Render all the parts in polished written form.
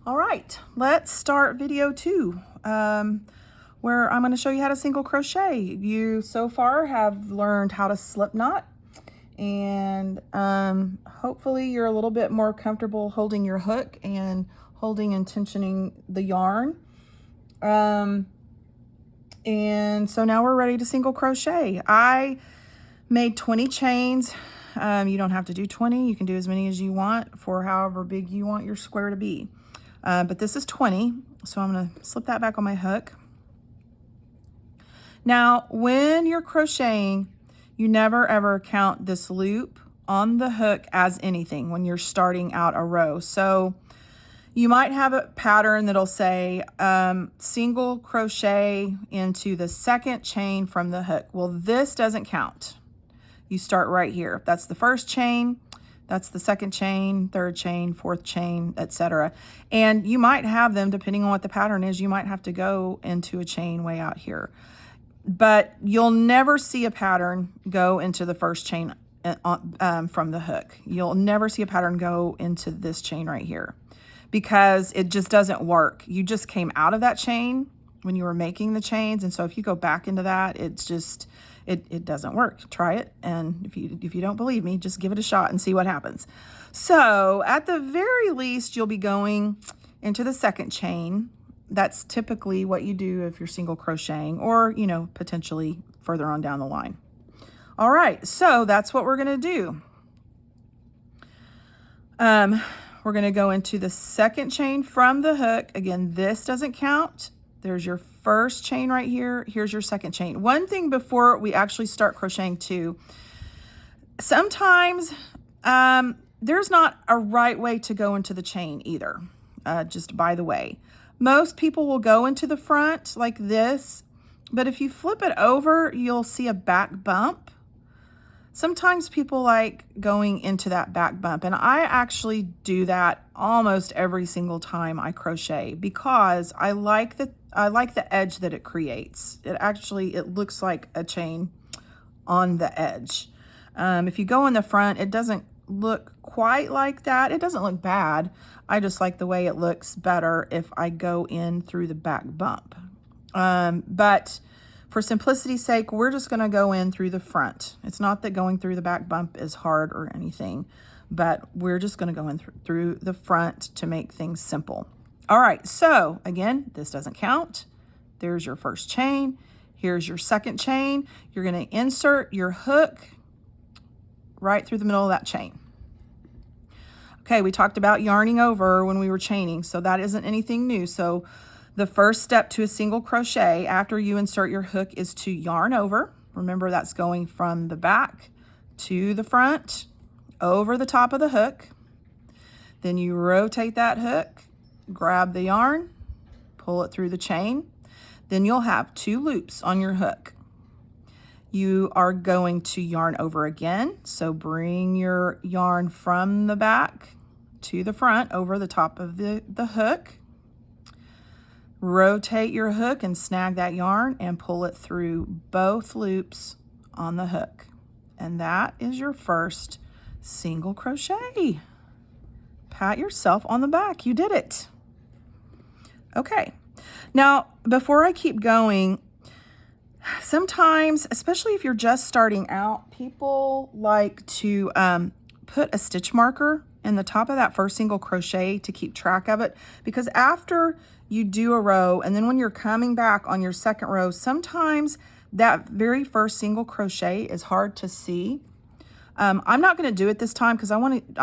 All right, let's start video 2, where I'm going to show you how to single crochet. You so far have learned how to slip knot, and hopefully you're a little bit more comfortable holding your hook and holding and tensioning the yarn. And so now we're ready to single crochet. I made 20 chains. You don't have to do 20. You can do as many as you want for however big you want your square to be. But this is 20, so I'm going to slip that back on my hook. Now, when you're crocheting, you never ever count this loop on the hook as anything when you're starting out a row. So you might have a pattern that'll say single crochet into the second chain from the hook. Well, this doesn't count. You start right here. That's the first chain. That's the second chain, third chain, fourth chain, etc. And you might have them, depending on what the pattern is, you might have to go into a chain way out here. But you'll never see a pattern go into the first chain from the hook. You'll never see a pattern go into this chain right here because it just doesn't work. You just came out of that chain when you were making the chains. And so if you go back into that, it's just... It doesn't work. Try it, and if you don't believe me, just give it a shot and see what happens. So at the very least, you'll be going into the second chain. That's typically what you do if you're single crocheting, or potentially further on down the line. All right, so that's what we're going to do. We're going to go into the second chain from the hook. Again, this doesn't count. There's your first chain right here. Here's your second chain. One thing before we actually start crocheting too, sometimes there's not a right way to go into the chain either, just by the way. Most people will go into the front like this, but if you flip it over, you'll see a back bump. Sometimes people like going into that back bump, and I actually do that almost every single time I crochet because I like the edge that it creates. It looks like a chain on the edge. If you go in the front, it doesn't look quite like that. It doesn't look bad. I just like the way it looks better if I go in through the back bump. But for simplicity's sake, we're just going to go in through the front. It's not that going through the back bump is hard or anything, but we're just going to go in through the front to make things simple. All right, so again, this doesn't count. There's your first chain. Here's your second chain. You're going to insert your hook right through the middle of that chain. Okay, we talked about yarning over when we were chaining, so that isn't anything new. So the first step to a single crochet after you insert your hook is to yarn over. Remember, that's going from the back to the front, over the top of the hook. Then you rotate that hook, grab the yarn, pull it through the chain. Then you'll have 2 loops on your hook. You are going to yarn over again. So bring your yarn from the back to the front over the top of the hook. Rotate your hook and snag that yarn and pull it through both loops on the hook. And that is your first single crochet. Pat yourself on the back. You did it. Okay. Now, before I keep going, sometimes, especially if you're just starting out, people like to put a stitch marker in the top of that first single crochet to keep track of it, because after you do a row and then when you're coming back on your second row, sometimes that very first single crochet is hard to see. I'm not going to do it this time because I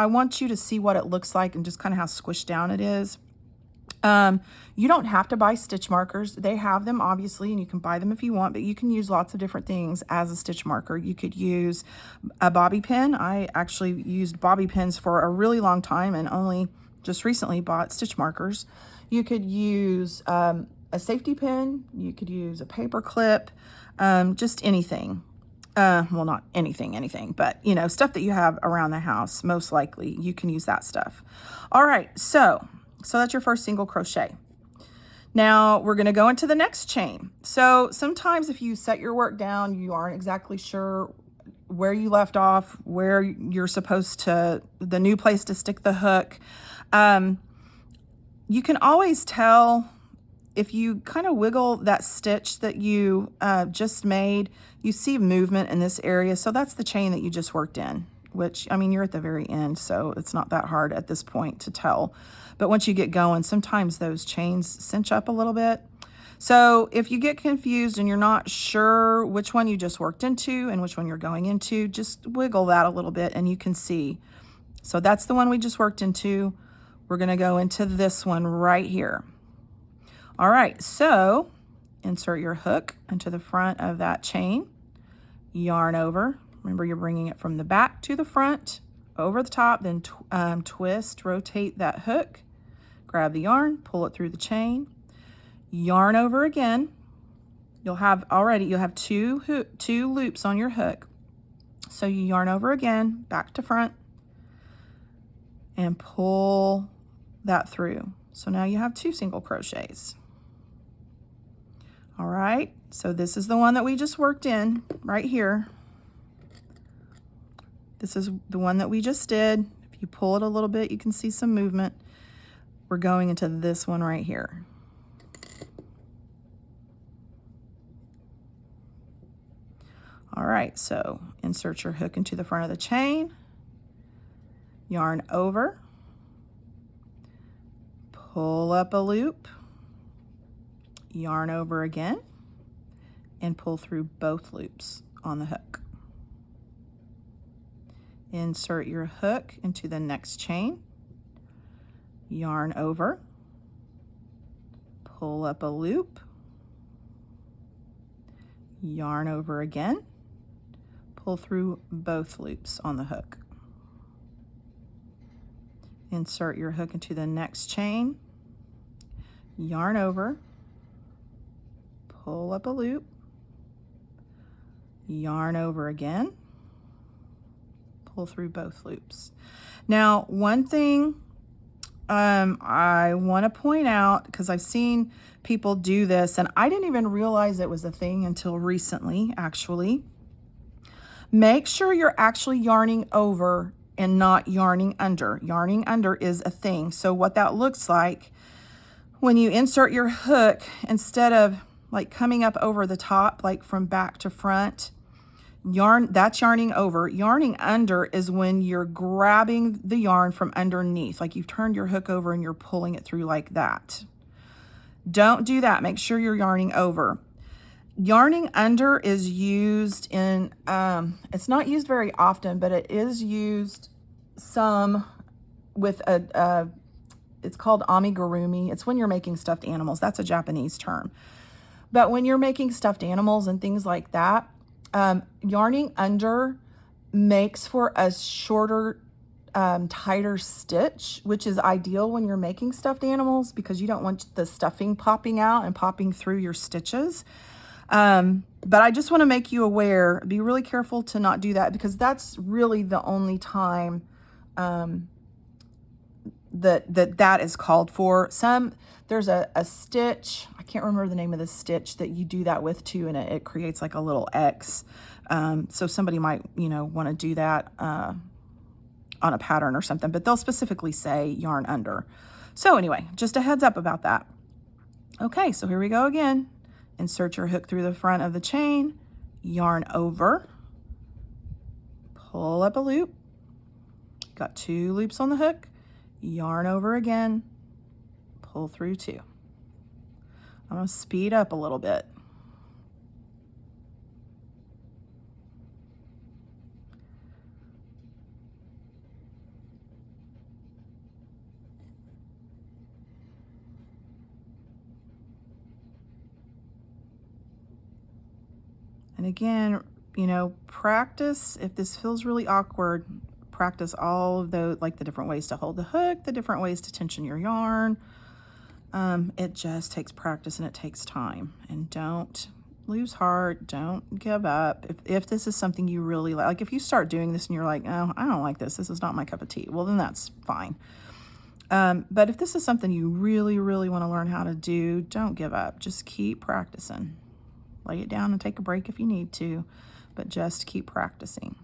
want you to see what it looks like and just kind of how squished down it is. You don't have to buy stitch markers. They have them obviously, and you can buy them if you want, but you can use lots of different things as a stitch marker. You could use a bobby pin. I actually used bobby pins for a really long time and only just recently bought stitch markers. You could use a safety pin. You could use a paper clip, just anything. Well, not anything, but stuff that you have around the house, most likely you can use that stuff. All right, so that's your first single crochet. Now we're going to go into the next chain. So sometimes if you set your work down, you aren't exactly sure where you left off, where you're supposed to, the new place to stick the hook. You can always tell if you kind of wiggle that stitch that you just made, you see movement in this area. So that's the chain that you just worked in, which, I mean, you're at the very end, so it's not that hard at this point to tell. But once you get going, sometimes those chains cinch up a little bit. So if you get confused and you're not sure which one you just worked into and which one you're going into, just wiggle that a little bit and you can see. So that's the one we just worked into. We're going to go into this one right here. All right, so insert your hook into the front of that chain, yarn over. Remember, you're bringing it from the back to the front, over the top, then twist, rotate that hook, grab the yarn, pull it through the chain, yarn over again. You'll have two loops on your hook. So you yarn over again, back to front, and pull that through. So now you have 2 single crochets. All right, so this is the one that we just worked in right here. This is the one that we just did. If you pull it a little bit, you can see some movement. We're going into this one right here. All right, so insert your hook into the front of the chain, yarn over, pull up a loop, yarn over again, and pull through both loops on the hook. Insert your hook into the next chain, yarn over, pull up a loop, yarn over again, pull through both loops on the hook. Insert your hook into the next chain, yarn over, pull up a loop, yarn over again, pull through both loops. Now, one thing I want to point out, because I've seen people do this, and I didn't even realize it was a thing until recently, actually. Make sure you're actually yarning over and not yarning under. Yarning under is a thing. So what that looks like, when you insert your hook, instead of like coming up over the top, like from back to front, that's yarning over. Yarning under is when you're grabbing the yarn from underneath, like you've turned your hook over and you're pulling it through like that. Don't do that. Make sure you're yarning over. Yarning under is used in, it's not used very often, but it is used some with it's called amigurumi. It's when you're making stuffed animals. That's a Japanese term. But when you're making stuffed animals and things like that, yarning under makes for a shorter, tighter stitch, which is ideal when you're making stuffed animals because you don't want the stuffing popping out and popping through your stitches. But I just want to make you aware, be really careful to not do that, because that's really the only time that is called for. There's a stitch, I can't remember the name of the stitch that you do that with too, and it creates like a little X. So somebody might, want to do that on a pattern or something, but they'll specifically say yarn under. So anyway, just a heads up about that. Okay, so here we go again. Insert your hook through the front of the chain, yarn over, pull up a loop, got 2 loops on the hook, yarn over again, pull through 2. I'm going to speed up a little bit. And again, practice. If this feels really awkward, practice all of those, like the different ways to hold the hook, the different ways to tension your yarn. It just takes practice and it takes time. And don't lose heart. Don't give up. If this is something you really like if you start doing this and you're like, oh, I don't like this. This is not my cup of tea. Well, then that's fine. But if this is something you really, really want to learn how to do, don't give up. Just keep practicing. Lay it down and take a break if you need to, but just keep practicing.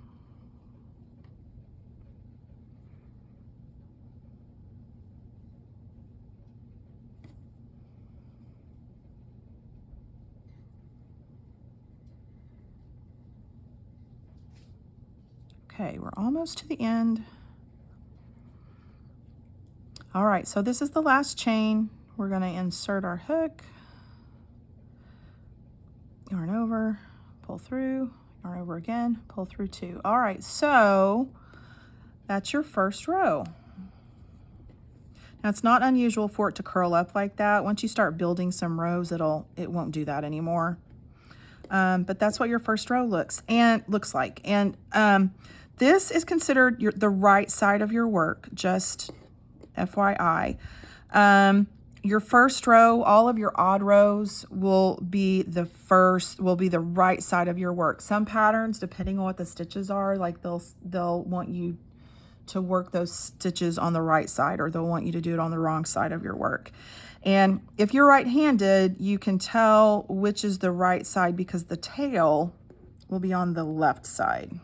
Okay, we're almost to the end. All right, so this is the last chain. We're going to insert our hook, yarn over, pull through, yarn over again, pull through 2. All right, so that's your first row. Now, it's not unusual for it to curl up like that. Once you start building some rows, it won't do that anymore. But that's what your first row looks like. And this is considered the right side of your work, just FYI. Your first row, all of your odd rows will be the right side of your work. Some patterns, depending on what the stitches are, like they'll want you to work those stitches on the right side, or they'll want you to do it on the wrong side of your work. And if you're right-handed, you can tell which is the right side because the tail will be on the left side.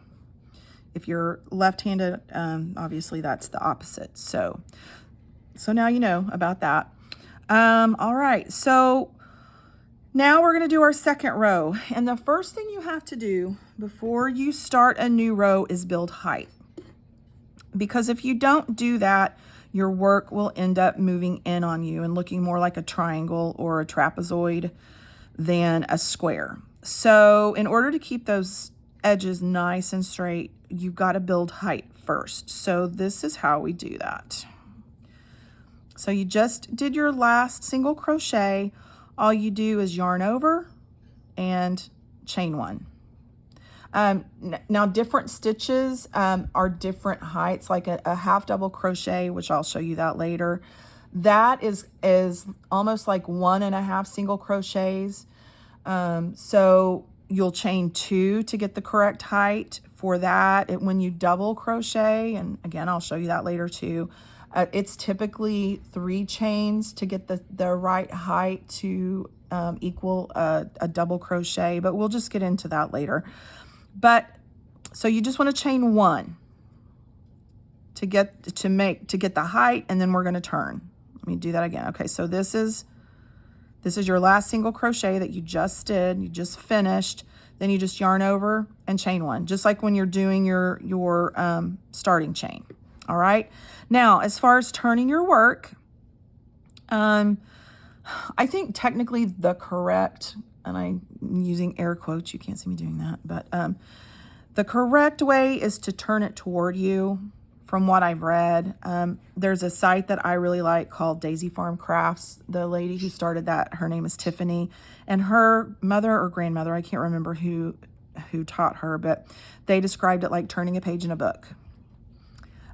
If you're left-handed, obviously that's the opposite. So now you know about that. All right, so now we're going to do our second row. And the first thing you have to do before you start a new row is build height. Because if you don't do that, your work will end up moving in on you and looking more like a triangle or a trapezoid than a square. So in order to keep those edges nice and straight, you've got to build height first. So this is how we do that. So you just did your last single crochet. All you do is yarn over and chain 1. Now different stitches are different heights, like a half double crochet, which I'll show you that later. That is almost like 1.5 single crochets. So you'll chain 2 to get the correct height for that. When you double crochet, and again, I'll show you that later too, it's typically 3 chains to get the right height to equal a double crochet, but we'll just get into that later. But so you just want to chain 1 to get the height, and then we're going to turn. Let me do that again. Okay, so this is your last single crochet that you just did, you just finished. Then you just yarn over and chain 1, just like when you're doing your starting chain. All right. Now, as far as turning your work, I think technically the correct, and I'm using air quotes, you can't see me doing that, but the correct way is to turn it toward you. From what I've read, there's a site that I really like called Daisy Farm Crafts. The lady who started that, her name is Tiffany, and her mother or grandmother, I can't remember who taught her, but they described it like turning a page in a book.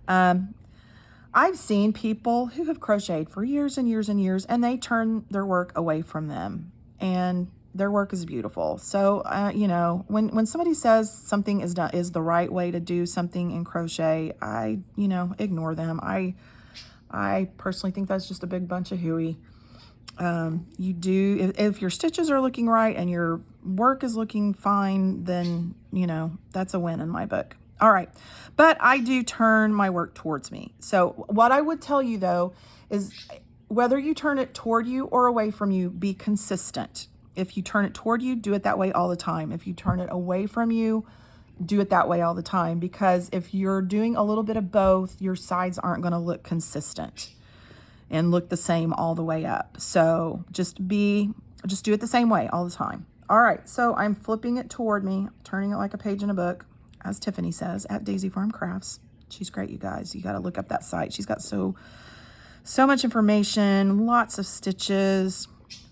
I've seen people who have crocheted for years and years and years, and they turn their work away from them, and their work is beautiful. So, you know, when somebody says something is the right way to do something in crochet, I ignore them. I personally think that's just a big bunch of hooey. If your stitches are looking right and your work is looking fine, then, that's a win in my book. All right. But I do turn my work towards me. So what I would tell you though, is whether you turn it toward you or away from you, be consistent. If you turn it toward you, do it that way all the time. If you turn it away from you, do it that way all the time. Because if you're doing a little bit of both, your sides aren't going to look consistent and look the same all the way up. So just do it the same way all the time. All right, so I'm flipping it toward me, turning it like a page in a book, as Tiffany says, at Daisy Farm Crafts. She's great, you guys. You got to look up that site. She's got so much information, lots of stitches,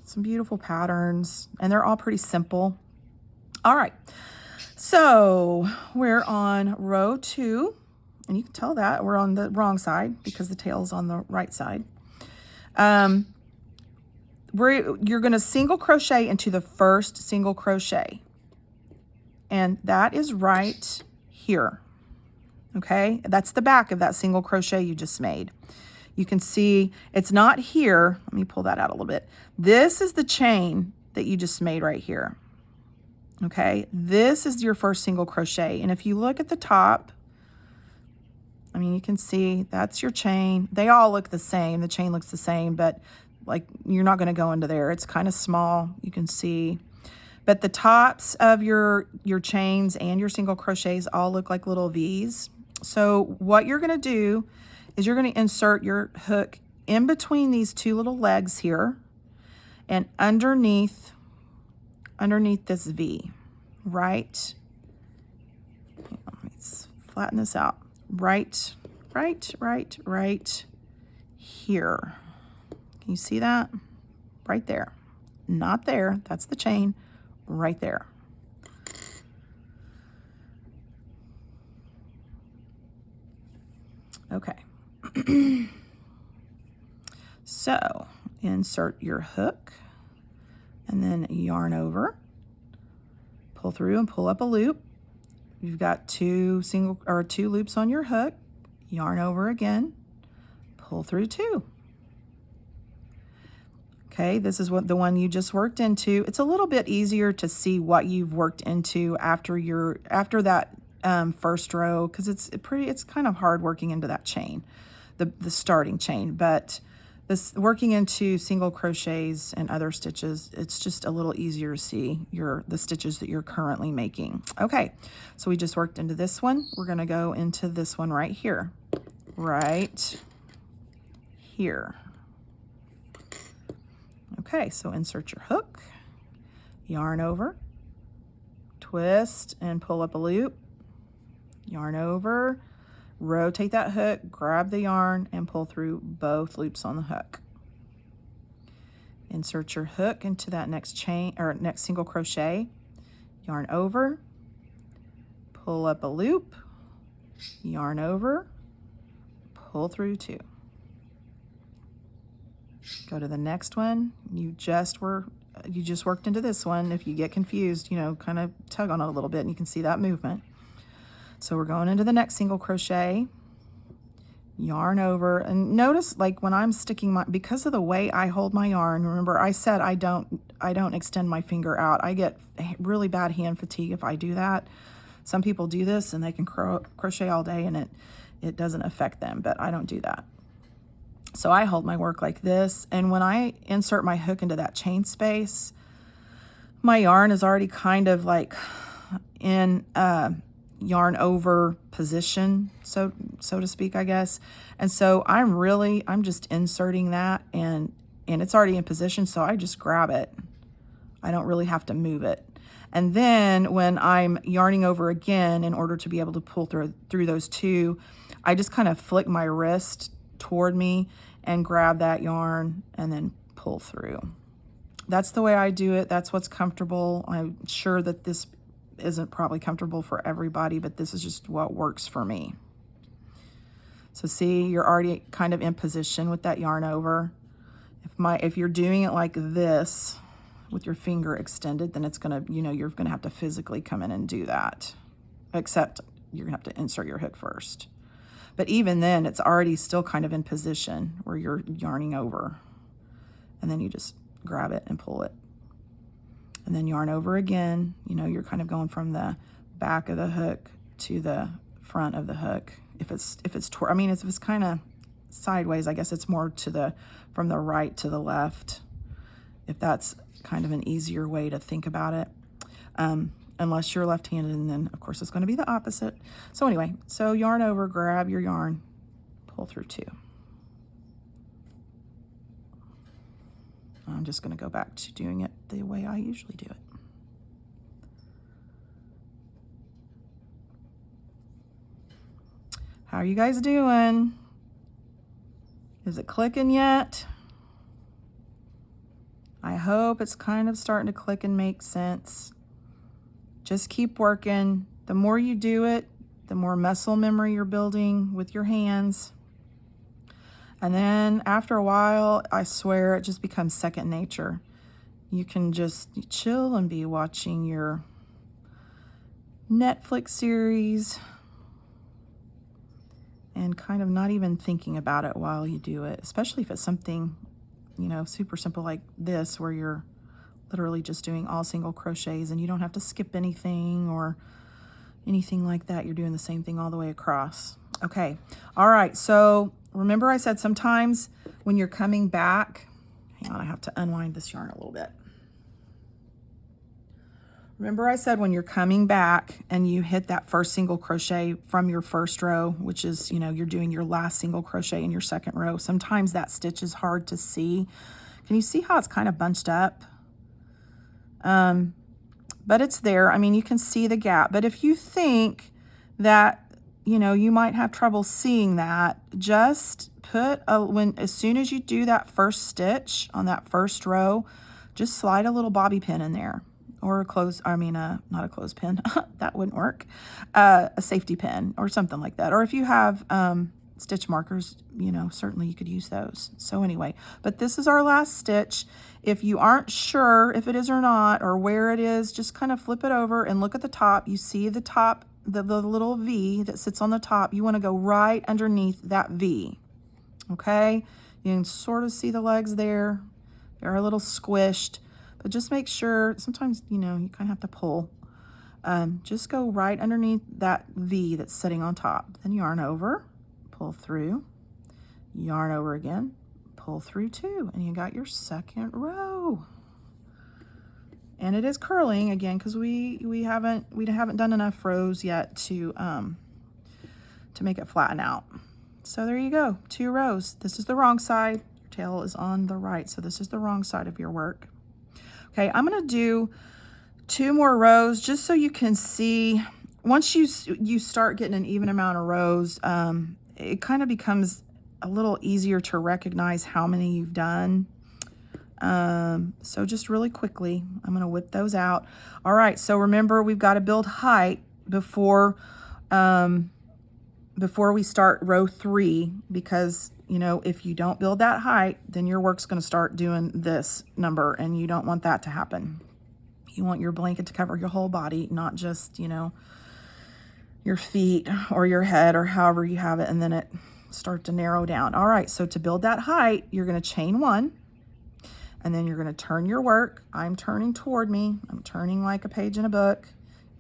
some beautiful patterns, and they're all pretty simple. All right, so we're on row 2, and you can tell that we're on the wrong side because the tail's on the right side. You're going to single crochet into the first single crochet, and that is right here. Okay, that's the back of that single crochet you just made. You can see it's not here. Let me pull that out a little bit. This is the chain that you just made right here. Okay, this is your first single crochet, and if you look at the top, I mean, you can see that's your chain. They all look the same. The chain looks the same, but like you're not going to go into there. It's kind of small, you can see. But the tops of your chains and your single crochets all look like little V's. So what you're going to do is you're going to insert your hook in between these two little legs here and underneath this V, right? Let me flatten this out. Right here. Can you see that? Right there. Not there. That's the chain. Right there. Okay. So insert your hook and then yarn over, pull through and pull up a loop. You've got two loops on your hook, yarn over again, pull through 2. Okay, this is what the one you just worked into. It's a little bit easier to see what you've worked into after that first row, because it's kind of hard working into that chain, the starting chain. But this working into single crochets and other stitches, it's just a little easier to see the stitches that you're currently making. Okay, so we just worked into this one. We're going to go into this one right here. Right here. Okay, so insert your hook, yarn over, twist and pull up a loop, yarn over, rotate that hook, grab the yarn and pull through both loops on the hook. Insert your hook into that next chain or next single crochet, yarn over, pull up a loop, yarn over, pull through 2. Go to the next one. You just worked into this one. If you get confused, kind of tug on it a little bit and you can see that movement. So we're going into the next single crochet, yarn over, and notice like when I'm sticking because of the way I hold my yarn, remember I said I don't extend my finger out. I get really bad hand fatigue if I do that. Some people do this and they can crochet all day and it doesn't affect them, but I don't do that. So I hold my work like this, and when I insert my hook into that chain space, my yarn is already kind of like in yarn over position, so to speak, I guess. And so I'm just inserting that, and it's already in position, so I just grab it. I don't really have to move it. And then when I'm yarning over again, in order to be able to pull through those two, I just kind of flick my wrist toward me and grab that yarn and then pull through. That's the way I do it. That's what's comfortable. I'm sure that this isn't probably comfortable for everybody, but this is just what works for me. So see, you're already kind of in position with that yarn over. If you're doing it like this with your finger extended, then it's gonna, you're gonna have to physically come in and do that. Except you're gonna have to insert your hook first. But even then, it's already still kind of in position where you're yarning over. And then you just grab it and pull it. And then yarn over again. You're kind of going from the back of the hook to the front of the hook. If it's kind of sideways, I guess it's more from the right to the left, if that's kind of an easier way to think about it. Unless you're left-handed, and then of course it's going to be the opposite. So anyway, so yarn over, grab your yarn, pull through 2. I'm just going to go back to doing it the way I usually do it. How are you guys doing? Is it clicking yet? I hope it's kind of starting to click and make sense. Just keep working. The more you do it, the more muscle memory you're building with your hands. And then after a while, I swear it just becomes second nature. You can just chill and be watching your Netflix series and kind of not even thinking about it while you do it, especially if it's something, super simple like this, where you're literally just doing all single crochets and you don't have to skip anything or anything like that. You're doing the same thing all the way across. Okay. All right. So remember I said sometimes when you're coming back, hang on, I have to unwind this yarn a little bit. Remember I said when you're coming back and you hit that first single crochet from your first row, which is, you know, you're doing your last single crochet in your second row, sometimes that stitch is hard to see. Can you see how it's kind of bunched up? But it's there. I mean, you can see the gap. But if you think that, you know, you might have trouble seeing that, just put as soon as you do that first stitch on that first row, just slide a little bobby pin in there, or not a clothespin, that wouldn't work, a safety pin or something like that. Or if you have stitch markers, you know, certainly you could use those. So anyway, but this is our last stitch. If you aren't sure if it is or not, or where it is, just kind of flip it over and look at the top. You see the top, the little V that sits on the top. You want to go right underneath that V. Okay, you can sort of see the legs there. They're a little squished, but just make sure, sometimes, you know, you kind of have to pull. Just go right underneath that V that's sitting on top. Then yarn over, pull through, yarn over again, pull through 2, and you got your second row. And it is curling again because we haven't done enough rows yet to make it flatten out. So there you go, 2 rows. This is the wrong side. Your tail is on the right, so this is the wrong side of your work. Okay, I'm gonna do 2 more rows just so you can see. Once you start getting an even amount of rows, it kind of becomes a little easier to recognize how many you've done. So just really quickly, I'm going to whip those out. All right, so remember we've got to build height before we start row 3, because, you know, if you don't build that height, then your work's going to start doing this number, and you don't want that to happen. You want your blanket to cover your whole body, not just, you know, your feet or your head or however you have it, and then it start to narrow down. All right, so to build that height, you're going to chain 1, and then you're going to turn your work. I'm turning toward me. I'm turning like a page in a book.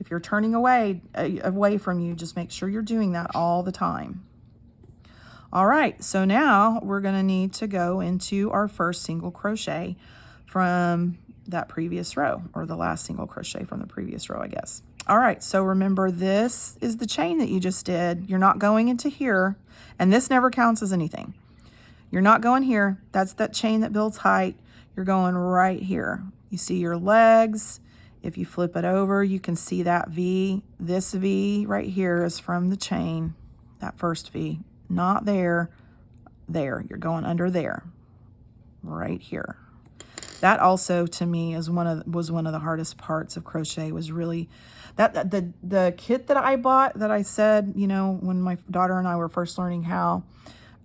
If you're turning away from you, just make sure you're doing that all the time. All right, so now we're going to need to go into our first single crochet from that previous row, or the last single crochet from the previous row, I guess. All right, so remember, this is the chain that you just did. You're not going into here, and this never counts as anything. You're not going here. That's that chain that builds height. You're going right here. You see your legs. If you flip it over, you can see that V. This V right here is from the chain, that first V. Not there, there. You're going under there, right here. That also, to me, was one of the hardest parts of crochet. Was really that the kit that I bought, that I said, you know, when my daughter and I were first learning how,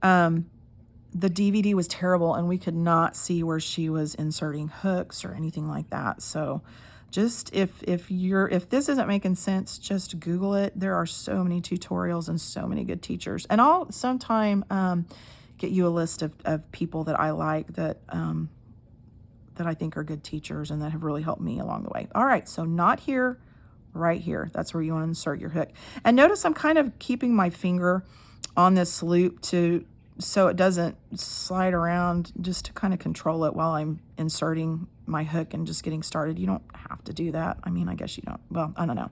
the DVD was terrible, and we could not see where she was inserting hooks or anything like that. So just if this isn't making sense, just Google it. There are so many tutorials and so many good teachers. And I'll sometime get you a list of people that I like, that I think are good teachers and that have really helped me along the way. All right, so not here, right here. That's where you want to insert your hook. And notice I'm kind of keeping my finger on this loop so it doesn't slide around, just to kind of control it while I'm inserting my hook and just getting started. You don't have to do that. I mean, I guess you don't. Well, I don't know.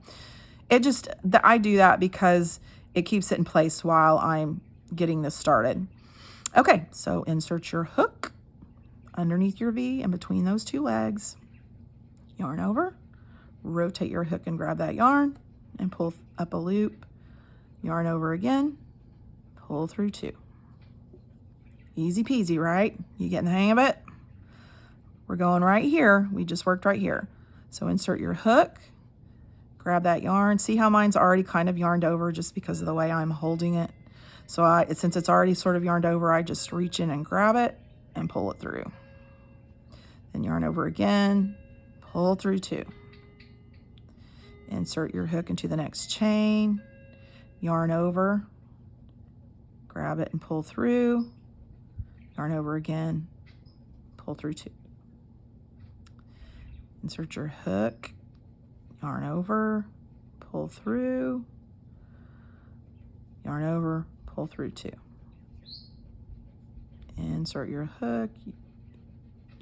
I do that because it keeps it in place while I'm getting this started. Okay, so insert your hook underneath your V and between those 2 legs. Yarn over, rotate your hook and grab that yarn and pull up a loop. Yarn over again, pull through 2. Easy peasy, right? You getting the hang of it? We're going right here. We just worked right here. So insert your hook, grab that yarn. See how mine's already kind of yarned over just because of the way I'm holding it. So since it's already sort of yarned over, I just reach in and grab it and pull it through. Then yarn over again, pull through 2. Insert your hook into the next chain, yarn over, grab it and pull through, yarn over again, pull through 2. Insert your hook, yarn over, pull through, yarn over, pull through 2. Insert your hook,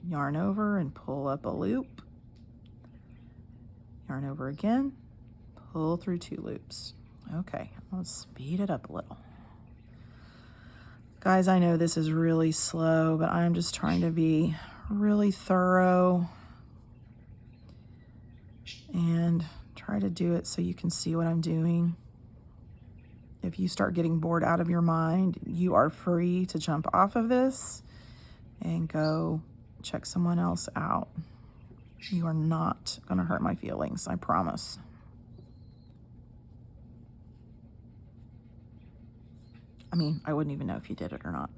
yarn over and pull up a loop, yarn over again, pull through 2 loops. Okay, let's speed it up a little. Guys, I know this is really slow, but I'm just trying to be really thorough and try to do it so you can see what I'm doing. If you start getting bored out of your mind, you are free to jump off of this and go check someone else out. You are not going to hurt my feelings, I promise. I mean, I wouldn't even know if you did it or not,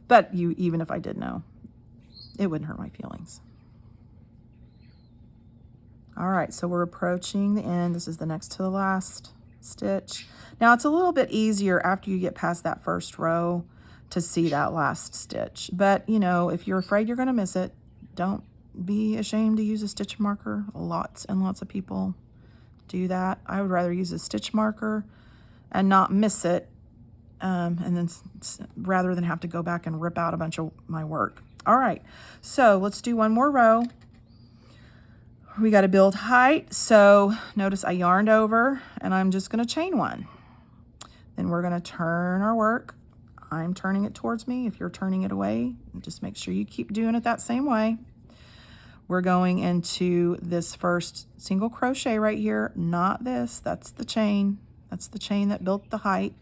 but you, even if I did know, it wouldn't hurt my feelings. All right, so we're approaching the end. This is the next to the last stitch. Now it's a little bit easier after you get past that first row to see that last stitch. But you know, if you're afraid you're gonna miss it, don't be ashamed to use a stitch marker. Lots and lots of people do that. I would rather use a stitch marker and not miss it, and then rather than have to go back and rip out a bunch of my work. All right, so let's do one more row. We got to build height. So notice I yarned over and I'm just going to chain 1. Then we're going to turn our work. I'm turning it towards me. If you're turning it away, just make sure you keep doing it that same way. We're going into this first single crochet right here, not this. That's the chain. That's the chain that built the height.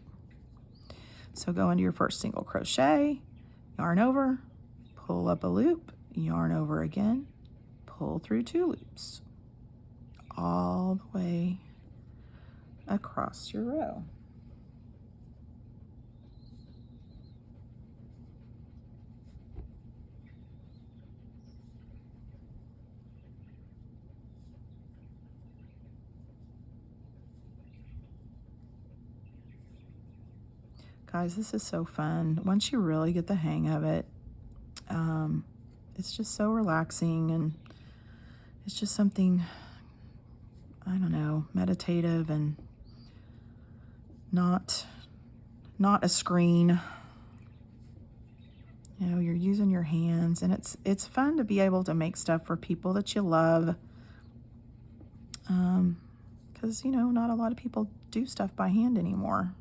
So go into your first single crochet, yarn over, pull up a loop, yarn over again, pull through 2 loops all the way across your row. Guys, this is so fun. Once you really get the hang of it, it's just so relaxing, and it's just something, I don't know, meditative and not a screen. You know, you're using your hands, and it's fun to be able to make stuff for people that you love. Because, you know, not a lot of people do stuff by hand anymore.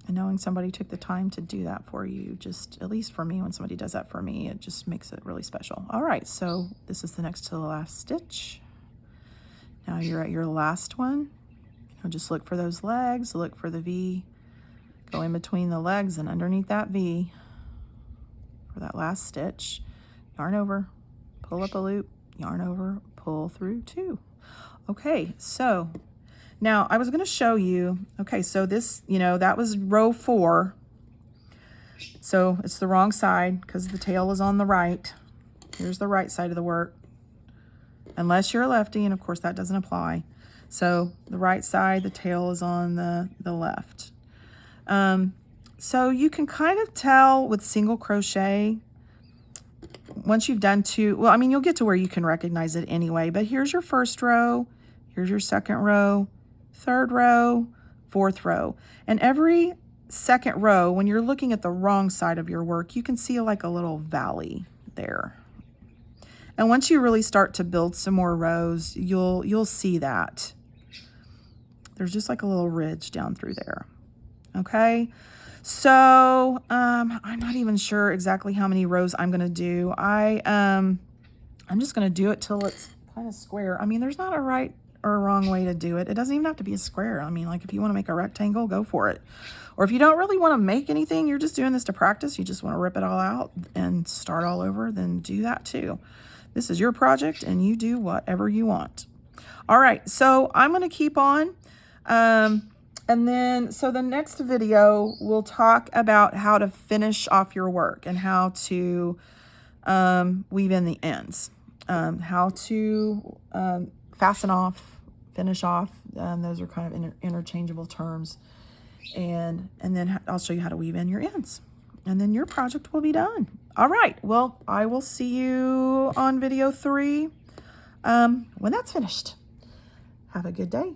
And knowing somebody took the time to do that for you, just, at least for me, when somebody does that for me, it just makes it really special. All right, so this is the next to the last stitch. Now you're at your last one. You know, just look for those legs, look for the V. Go in between the legs and underneath that V for that last stitch. Yarn over, pull up a loop, yarn over, pull through 2. Okay, so now I was going to show you, okay, so this, you know, that was row 4. So it's the wrong side because the tail is on the right. Here's the right side of the work. Unless you're a lefty, and of course that doesn't apply. So the right side, the tail is on the left. So you can kind of tell with single crochet, once you've done 2, well, I mean, you'll get to where you can recognize it anyway, but here's your first row, here's your second row, third row, fourth row. And every second row, when you're looking at the wrong side of your work, you can see like a little valley there. And once you really start to build some more rows, you'll see that. There's just like a little ridge down through there. Okay, so I'm not even sure exactly how many rows I'm gonna do. I'm just gonna do it till it's kind of square. I mean, there's not a right or a wrong way to do it. It doesn't even have to be a square. I mean, like if you want to make a rectangle, go for it. Or if you don't really want to make anything, you're just doing this to practice, you just want to rip it all out and start all over, then do that too. This is your project and you do whatever you want. All right, so I'm going to keep on. And then, so the next video, we'll talk about how to finish off your work and how to weave in the ends, how to fasten off, finish off. Those are kind of interchangeable terms. And then I'll show you how to weave in your ends. And then your project will be done. All right, well, I will see you on video 3 when that's finished. Have a good day.